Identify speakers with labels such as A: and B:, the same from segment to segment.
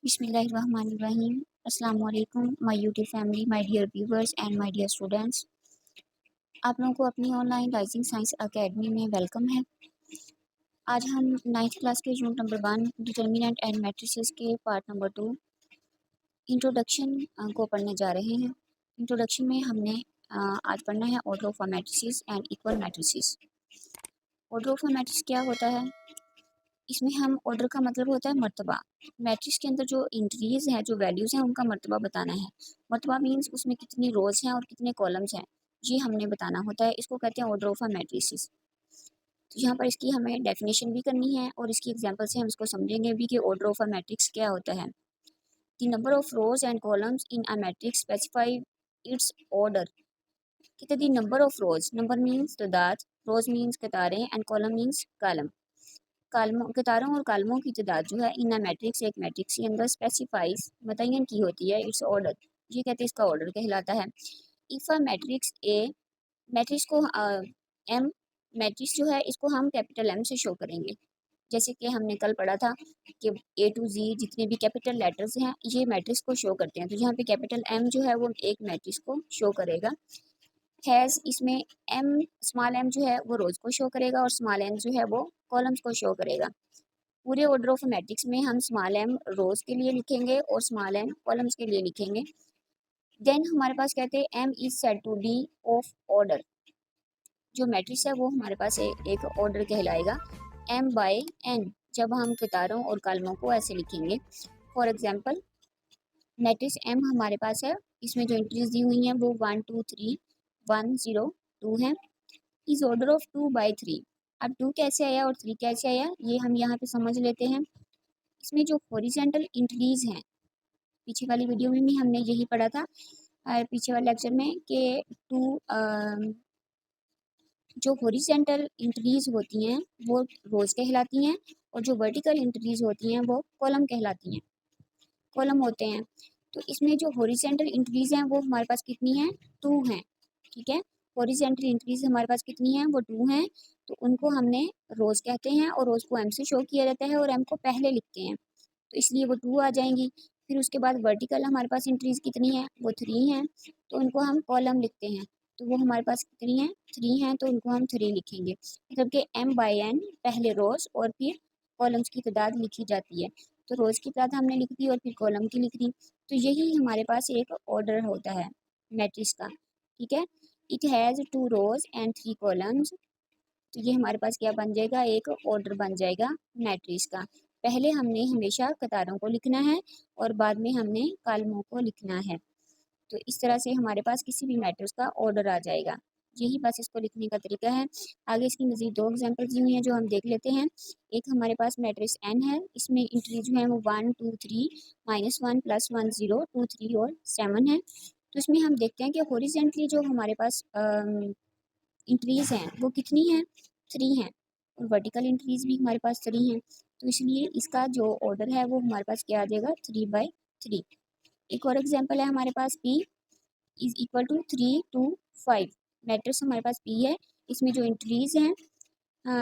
A: बिस्मिल्लाहिर्रहमानिर्रहीम। अस्सलाम वालेकुम my YouTube family, my dear viewers and my dear students. आप लोगों को अपनी ऑनलाइन राइजिंग साइंस एकेडमी में वेलकम है। आज हम 9th क्लास के unit number 1 determinant and matrices के पार्ट नंबर 2 इंट्रोडक्शन को पढ़ने जा रहे हैं। इंट्रोडक्शन में हमने आज पढ़ना है order of matrices and equal matrices. Order of matrix क्या होता है? इसमें हम ऑर्डर का मतलब होता है मर्तबा। मैट्रिक्स के अंदर जो एंट्रीज हैं, जो वैल्यूज़ हैं, उनका मर्तबा बताना है। मर्तबा मीन्स उसमें कितनी रोज़ हैं और कितने कॉलम्स हैं, ये हमने बताना होता है। इसको कहते हैं ऑर्डर ऑफ अ मैट्रिसेस। तो यहाँ पर इसकी हमें डेफिनेशन भी करनी है और इसकी एग्जांपल से हम इसको समझेंगे भी कि ऑर्डर ऑफ अ मैट्रिक्स क्या होता है। The number of rows and columns in a matrix specify its order. कहते the number of rows, number means तादाद, रोज मीन्स कतारें एंड कॉलम मीन्स कॉलम। कालमों कतारों और कालमों की तादाद जो है इन मैट्रिक्स, एक मैट्रिक्स के अंदर स्पेसिफाइज मुतय्यन की होती है इट्स ऑर्डर, ये कहते हैं इसका ऑर्डर कहलाता है। If a matrix A, matrix को एम, मैट्रिक्स जो है इसको हम कैपिटल एम से शो करेंगे। जैसे कि हमने कल पढ़ा था कि ए टू जी जितने भी कैपिटल लेटर्स हैं ये मैट्रिक्स को शो करते हैं। तो यहाँ पे कैपिटल एम जो है वो एक मैट्रिक्स को शो करेगा। हैज़, इसमें एम, स्मॉल एम जो है वो रोज को शो करेगा और स्मॉल एन जो है वो कॉलम्स को शो करेगा। पूरे ऑर्डर ऑफ मैट्रिक्स में हम स्मॉल एम रोज के लिए लिखेंगे और स्मॉल एन कॉलम्स के लिए लिखेंगे। देन हमारे पास कहते हैं M is said to be of order. जो मैट्रिक्स है वो हमारे पास एक ऑर्डर कहलाएगा। एम बाय एन, जब हम कतारों और कॉलमों को ऐसे लिखेंगे। फॉर एग्जाम्पल मैट्रिक्स एम हमारे पास है, इसमें जो एंट्रीज दी हुई हैं वो 1 2 3 1 0 2 है। Is order of 2 by 3। अब 2 कैसे आया और 3 कैसे आया ये हम यहाँ पे समझ लेते हैं। इसमें जो हॉरिजॉन्टल इंक्रीज हैं, पीछे वाली वीडियो में भी हमने यही पढ़ा था, पीछे वाले लेक्चर में, कि टू जो हॉरिजॉन्टल इंक्रीज होती हैं वो रोज कहलाती हैं और जो वर्टिकल इंक्रीज होती हैं वो कॉलम कहलाती हैं, कॉलम होते हैं। तो इसमें जो हॉरिजॉन्टल इंक्रीज हैं वो हमारे पास कितनी है? 2 हैं। ठीक है, हॉरिजॉन्टल इंक्रीज हमारे पास कितनी है? वो 2 हैं। तो उनको हमने रोज कहते हैं और रोज को एम से शो किया जाता है और एम को पहले लिखते हैं, तो इसलिए वो 2 आ जाएंगी। फिर उसके बाद वर्टिकल हमारे पास इंक्रीज कितनी है? वो 3 हैं, तो उनको हम कॉलम लिखते हैं। तो वो हमारे पास कितनी है? 3 हैं, तो उनको हम 3 लिखेंगे। मतलब कि एम बाई एन पहले रोज और फिर कॉलम्स की तादाद लिखी जाती है। तो रोज की तादाद हमने लिख दी और फिर कॉलम की लिख दी। तो यही हमारे पास एक ऑर्डर होता है मैट्रिक्स का। ठीक है, it has 2 rows and 3 columns. तो ये हमारे पास क्या बन जाएगा? एक ऑर्डर बन जाएगा मैट्रिक्स का। पहले हमने हमेशा कतारों को लिखना है और बाद में हमने कॉलमों को लिखना है। तो इस तरह से हमारे पास किसी भी मैट्रिक्स का ऑर्डर आ जाएगा। यही बस इसको लिखने का तरीका है। आगे इसकी मजीद 2 एग्जाम्पल्स दी हुई हैं जो हम देख लेते हैं। एक हमारे पास मैट्रिक्स एन है, इसमें इंट्री जो है वो 1 2 3 -1 +1 0 2 3 और 7 है। तो इसमें हम देखते हैं कि हॉरिजॉन्टली जो हमारे पास इंक्रीज हैं वो कितनी हैं? 3 हैं और वर्टिकल इंक्रीज भी हमारे पास 3 हैं। तो इसलिए इसका जो ऑर्डर है वो हमारे पास क्या आ जाएगा? 3 बाई 3। एक और एग्जांपल है हमारे पास, P is equal to 3 2 5। Matrix हमारे पास P है, इसमें जो इंक्रीज हैं,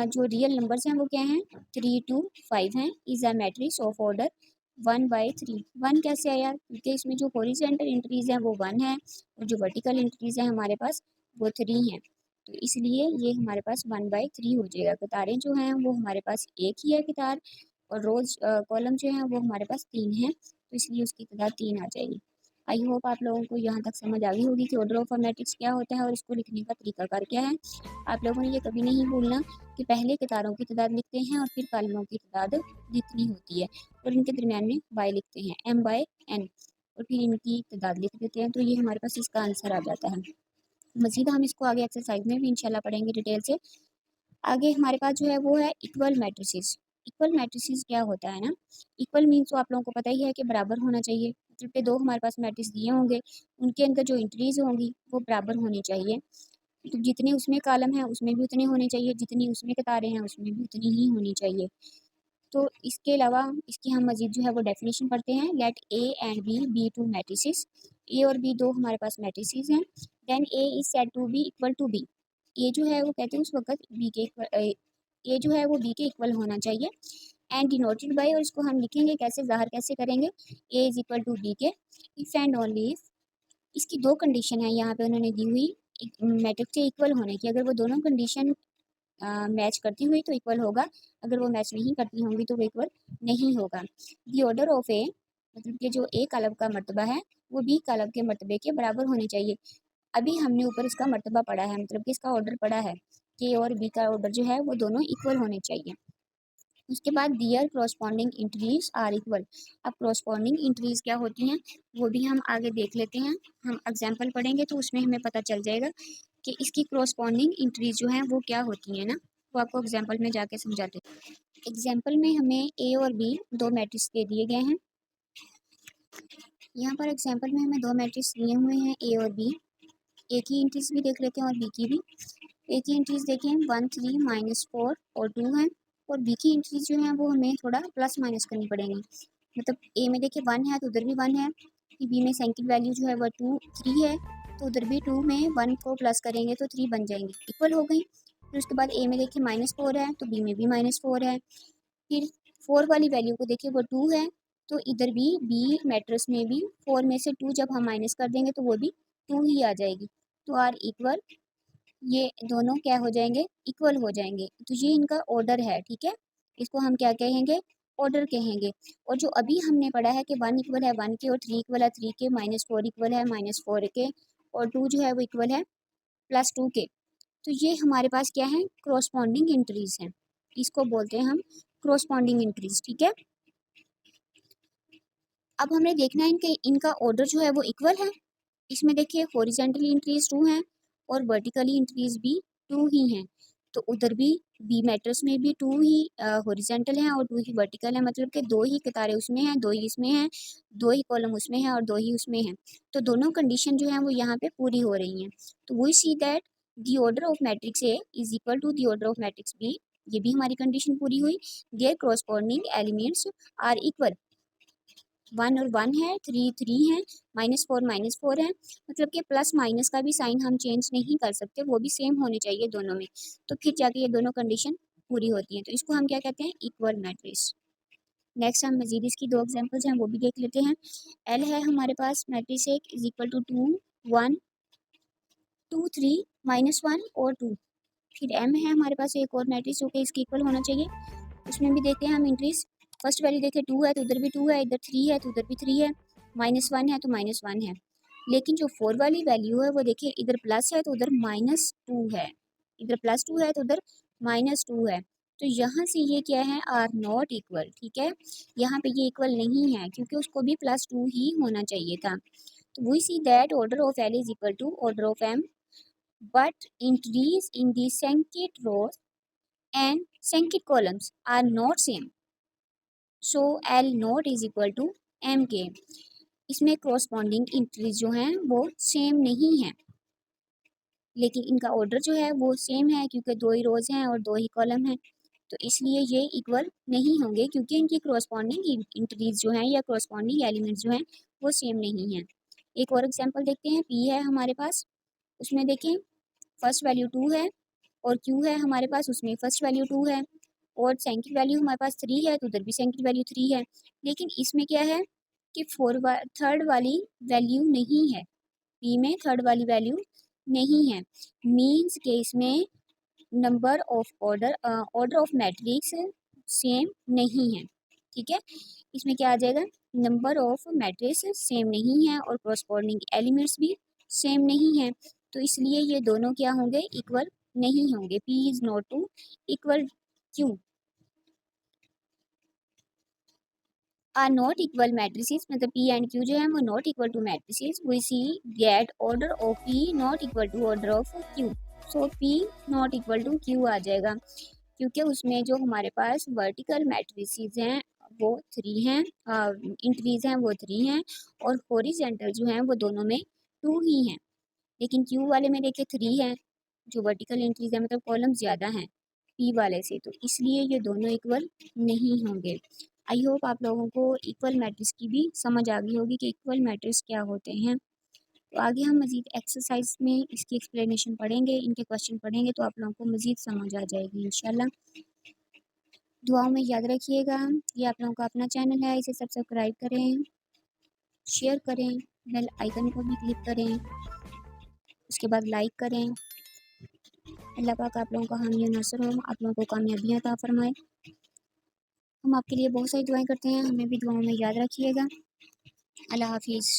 A: जो रियल नंबर्स हैं वो क्या हैं? 3 2 5 हैं। Is a matrix of order 1 by 3। 1 कैसे आया? क्योंकि इसमें जो हॉरिजॉन्टल इंक्रीज है वो 1 है और जो वर्टिकल इंक्रीज है हमारे पास वो 3 है। तो इसलिए ये हमारे पास 1 बाई 3 हो जाएगा। कतारें जो हैं वो हमारे पास एक ही है कतार और रोज कॉलम जो है वो हमारे पास 3 है, तो इसलिए उसकी तादाद 3 आ जाएगी। आई होप आप लोगों को यहाँ तक समझ आ गई होगी कि ऑर्डर ऑफ मैट्रिक्स क्या होता है और इसको लिखने का तरीकाकार क्या है। आप लोगों ने ये कभी नहीं भूलना कि पहले कतारों की तादाद लिखते हैं और फिर कॉलमों की तादाद जितनी होती है और इनके दरमियान में बाय लिखते हैं, एम बाय एन, और फिर इनकी तादाद लिख देते हैं। तो ये हमारे पास इसका आंसर आ जाता है। मज़ीद हम इसको आगे एक्सरसाइज में भी इंशाल्लाह पढ़ेंगे डिटेल से। आगे हमारे पास जो है वो है इक्वल मैट्रिसेस। इक्वल मैट्रिसेस क्या होता है ना? इक्वल मीन्स तो आप लोगों को पता ही है कि बराबर होना चाहिए। मतलब पे 2 हमारे पास मैट्रिक्स दिए होंगे, उनके अंदर जो एंट्रीज होंगी वो बराबर होनी चाहिए। तो जितने उसमें कॉलम हैं उसमें भी उतने होने चाहिए, जितनी उसमें कतारें हैं उसमें भी उतनी ही होनी चाहिए। तो इसके अलावा इसकी हम मज़ीद जो है वो डेफिनेशन पढ़ते हैं। Let A and B be two matrices. A और बी 2 हमारे पास मैट्रिसेस हैं। Then A is said to be equal to B. A जो है वो कहते हैं उस वक्त बी के इक्वल, ए जो है वो बी के इक्वल होना चाहिए। एंड डिनोटेड बाय, और इसको हम लिखेंगे कैसे, ज़ाहिर कैसे करेंगे, ए इज इक्वल टू बी के इफ़ एंड ओनली इफ। इसकी दो कंडीशन है यहाँ पे उन्होंने दी हुई मैट्रिक्स के इक्वल होने की। अगर वो दोनों कंडीशन मैच करती हुई तो इक्वल होगा, अगर वो मैच नहीं करती होंगी तो वो इक्वल नहीं होगा। दी ऑर्डर ऑफ ए, मतलब कि जो ए कॉलम का मर्तबा है वो बी कॉलम के मर्तबे के बराबर होने चाहिए। अभी हमने ऊपर इसका मर्तबा पढ़ा है, मतलब कि इसका ऑर्डर पढ़ा है कि और बी का ऑर्डर जो है वो दोनों इक्वल होने चाहिए। उसके बाद दियर क्रॉसपॉन्डिंग इंट्रीज आर इक्वल। अब क्रॉसपॉन्डिंग इंट्रीज क्या होती हैं वो भी हम आगे देख लेते हैं, हम एग्जाम्पल पढ़ेंगे तो उसमें हमें पता चल जाएगा कि इसकी क्रॉसपॉन्डिंग इंट्रीज जो हैं वो क्या होती हैं ना, वो आपको एग्जाम्पल में जाके समझाते हैं। एग्जाम्पल में हमें ए और बी दो मैट्रिक्स दे दिए गए हैं। यहाँ पर एग्जाम्पल में हमें दो मैट्रिक्स दिए हुए हैं ए और बी। ए की इंट्रीज भी देख लेते हैं और बी की भी। ए की इंट्रीज देखें 1 3 -4 और 2 है, और बी की इंट्रीज जो है वो हमें थोड़ा प्लस माइनस करनी पड़ेगी। मतलब ए में देखिए 1 है तो उधर भी 1 है, बी में सेकंड वैल्यू जो है वह 2 3 है तो उधर भी 2 में 1 को प्लस करेंगे तो 3 बन जाएंगे, इक्वल हो गई। फिर उसके बाद ए में देखिए -4 है तो बी में भी -4 है। फिर 4 वाली वैल्यू को देखिए वो 2 है तो इधर भी बी मैट्रिक्स में भी 4 में से 2 जब हम माइनस कर देंगे तो वो भी 2 ही आ जाएगी। तो आर इक्वल, ये दोनों क्या हो जाएंगे, इक्वल हो जाएंगे। तो ये इनका ऑर्डर है, ठीक है, इसको हम क्या कहेंगे, ऑर्डर कहेंगे। और जो अभी हमने पढ़ा है कि 1 इक्वल है 1 के और 3 इक्वल है 3 के, -4 इक्वल है -4 के, और 2 जो है वो इक्वल है +2 के। तो ये हमारे पास क्या है, क्रॉसपॉन्डिंग इंट्रीज हैं, इसको बोलते हैं हम क्रॉसपॉन्डिंग इंट्रीज, ठीक है। अब हमें देखना है इनके इनका ऑर्डर जो है वो इक्वल है। इसमें देखिए हॉरिजेंटली इंक्रीज 2 हैं और वर्टिकली इंक्रीज भी 2 ही हैं, तो उधर भी बी मैट्रिक्स में भी 2 ही हॉरिजेंटल हैं और 2 ही वर्टिकल है, मतलब कि 2 ही कतारें उसमें हैं, 2 ही इसमें हैं, 2 ही कॉलम उसमें हैं और 2 ही उसमें हैं। तो दोनों कंडीशन जो है वो यहाँ पे पूरी हो रही हैं। तो we see that the order of matrix A is equal to the order of matrix B, ये भी हमारी कंडीशन पूरी हुई। Their corresponding elements are equal, 1 और 1 है, 3 3 है, -4 है, मतलब कि प्लस माइनस का भी साइन हम चेंज नहीं कर सकते, वो भी सेम होने चाहिए दोनों में, तो फिर जाके ये दोनों कंडीशन पूरी होती हैं। तो इसको हम क्या कहते हैं, इक्वल मैट्रिक्स। नेक्स्ट हम मजीद इसकी दो एग्जांपल्स हैं वो भी देख लेते हैं। एल है हमारे पास मैट्रिक्स एक इज इक्वल टू 2 1 2 3 -1 और 2। फिर एम है हमारे पास एक और मैट्रिक्स जो कि इसके इक्वल होना चाहिए, उसमें भी देखते हैं हम इंक्रीज। फर्स्ट वैल्यू देखें 2 है तो उधर भी 2 है, इधर 3 है तो उधर भी 3 है, -1 है तो -1 है। लेकिन जो 4 वाली वैल्यू है वो देखिए इधर प्लस है तो उधर -2 है, इधर +2 है तो उधर -2 है। तो यहाँ से ये क्या है, आर नॉट इक्वल, ठीक है, यहाँ पे ये इक्वल नहीं है क्योंकि उसको भी +2 ही होना चाहिए था। तो we see that order of L is equal to order of M, but entries in the second rows and second columns are not same, so L not is equal to M के। इसमें corresponding entries जो हैं वो same नहीं है, लेकिन इनका order जो है वो सेम है क्योंकि 2 ही रोज हैं और 2 ही कॉलम हैं, तो इसलिए ये इक्वल नहीं होंगे क्योंकि इनकी corresponding entries जो हैं या corresponding एलिमेंट्स जो हैं वो सेम नहीं हैं। एक और एग्जांपल देखते हैं, P है हमारे पास, उसमें देखें फर्स्ट वैल्यू 2 है और क्यू है हमारे पास, उसमें फर्स्ट वैल्यू 2 है और सेकंड वैल्यू हमारे पास 3 है तो उधर भी सेकंड वैल्यू 3 है। लेकिन इसमें क्या है कि थर्ड वाली वैल्यू नहीं है, पी में थर्ड वाली वैल्यू नहीं है, मीन्स के इसमें number of order of matrix same नहीं है, ठीक है। इसमें क्या आ जाएगा, नंबर ऑफ मैट्रिक्स सेम नहीं है और कॉरस्पॉन्डिंग एलिमेंट्स भी सेम नहीं है, तो इसलिए ये दोनों क्या होंगे, इक्वल नहीं होंगे। P is not to equal Q are not equal matrices, मतलब P एंड Q जो है वो not equal to matrices. We see that order of P not equal to order of Q, so P not equal to Q आ जाएगा क्योंकि उसमें जो हमारे पास वर्टिकल मैट्रिसेस हैं वो 3 हैं, इंक्रीज हैं वो 3 हैं और हॉरिजेंटल जो हैं वो दोनों में 2 ही हैं, लेकिन Q वाले में देखिए 3 है, जो वर्टिकल इंक्रीज है मतलब कॉलम ज़्यादा हैं P वाले से, तो इसलिए ये दोनों इक्वल नहीं होंगे। आई होप आप लोगों को इक्वल मैट्रिक्स की भी समझ आ गई होगी कि इक्वल मैट्रिक्स क्या होते हैं। तो आगे हम मज़ीद एक्सरसाइज में इसकी एक्सप्लेनेशन पढ़ेंगे, इनके क्वेश्चन पढ़ेंगे तो आप लोगों को मज़ीद समझ आ जाएगी इंशाल्लाह। दुआओं में याद रखिएगा। ये आप लोगों का अपना चैनल है, इसे सब्सक्राइब करें, शेयर करें, बेल आइकन को भी क्लिक करें, उसके बाद लाइक करें। अल्लाह पाक आप लोगों का हामी नसर हो, आप लोगों को कामयाबियाँ अता फरमाए। हम आपके लिए बहुत सारी दुआएं करते हैं, हमें भी दुआओं में याद रखिएगा। अल्लाह हाफिज़।